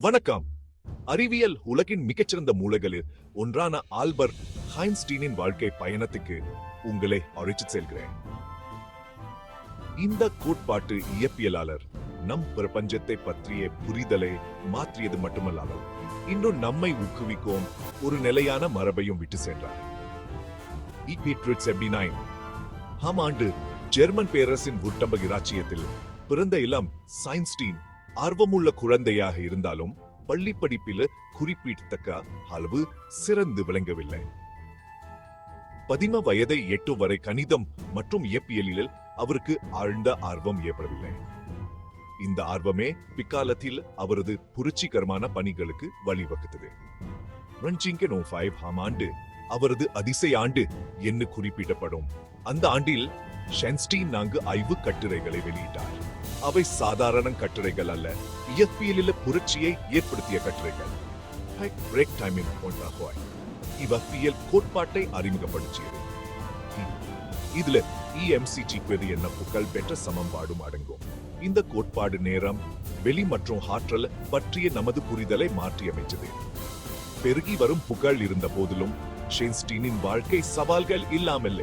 வணக்கம். அறிவியல் உலகின் மிகச்சிறந்த மூளைகளில் ஒன்றான ஆல்பர்ட் ஐன்ஸ்டீனின் வாழ்க்கை பயணத்துக்கு உங்களை அழைத்துச் செல்கிறேன். இந்த கோட்பாட்டு இயற்பியலாளர் நம் பிரபஞ்சத்தை பற்றிய புரிதலை மாற்றியது மட்டுமல்லாமல் இன்று நம்மை ஊக்குவிக்கும் ஒரு நிலையான மரபையும் விட்டு சென்றார். ஆம் ஆண்டு ஜெர்மன் பேரரசின் வுர்டம்பர்க் இராச்சியத்தில் பிறந்த இளம் ஐன்ஸ்டீன் ஆர்வமுள்ள குழந்தையாக இருந்தாலும் பள்ளி படிப்பில் குறிப்பிடத்தக்க அளவு சிறந்து விளங்கவில்லை. 10 வயதை எட்டு வரை கணிதம் மற்றும் இயற்பியலில் அவருக்கு ஆழ்ந்த ஆர்வம் ஏற்படவில்லை. இந்த ஆர்வமே பிற்காலத்தில் அவரது புரட்சிகரமான பணிகளுக்கு வழிவகுத்தது. 1905 ஆம் ஆண்டு அவரது அதிசய ஆண்டு என்று குறிப்பிடப்படும் அந்த ஆண்டில் ஐன்ஸ்டீன் 4 ஆய்வு கட்டுரைகளை வெளியிட்டார். அவை சாதாரண கட்டுரைகள் அல்ல, இயற்பியலில் புரட்சியை ஏற்படுத்திய கட்டுரைகள். இவ்வியல் கோட்பாட்டை அறிமுகப்படுத்தியது. இதுல EMCQ என்ன புகழ் பெற்ற சமன்பாடும் அடங்கும். இந்த கோட்பாடு நேரம், வெளி மற்றும் ஆற்றல் பற்றிய நமது புரிதலை மாற்றியமைச்சது. பெருகி வரும் புகழ் இருந்த போதிலும் ஐன்ஸ்டீனின் வாழ்க்கை சவால்கள் இல்லாமல்ல.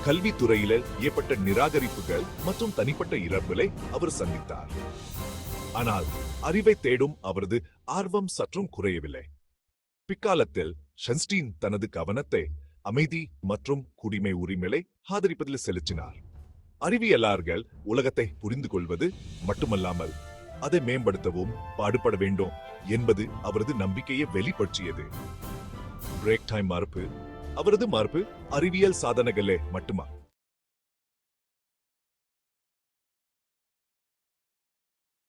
கல்வித்துறையில ஏற்பட்ட நிராகரிப்புகள் மற்றும் தனிப்பட்ட இழப்புகளை அவர் சந்தித்தார். ஆனால் அறிவை தேடும் அவரது ஆர்வம் சற்றும் குறையவில்லை. பிற்காலத்தில் ஐன்ஸ்டீன் தனது கவனத்தை அமைதி மற்றும் குடிமை உரிமையை ஆதரிப்பதில் செலுத்தினார். அறிவியலாளர்கள் உலகத்தை புரிந்து கொள்வது மட்டுமல்லாமல் அதை மேம்படுத்தவும் பாடுபட வேண்டும் என்பது அவரது நம்பிக்கையை வெளிப்படுத்தியது. பிரேக் டைம் மறுப்பு அவரது மறுப்பு அறிவியல் சாதனைகளே மட்டுமா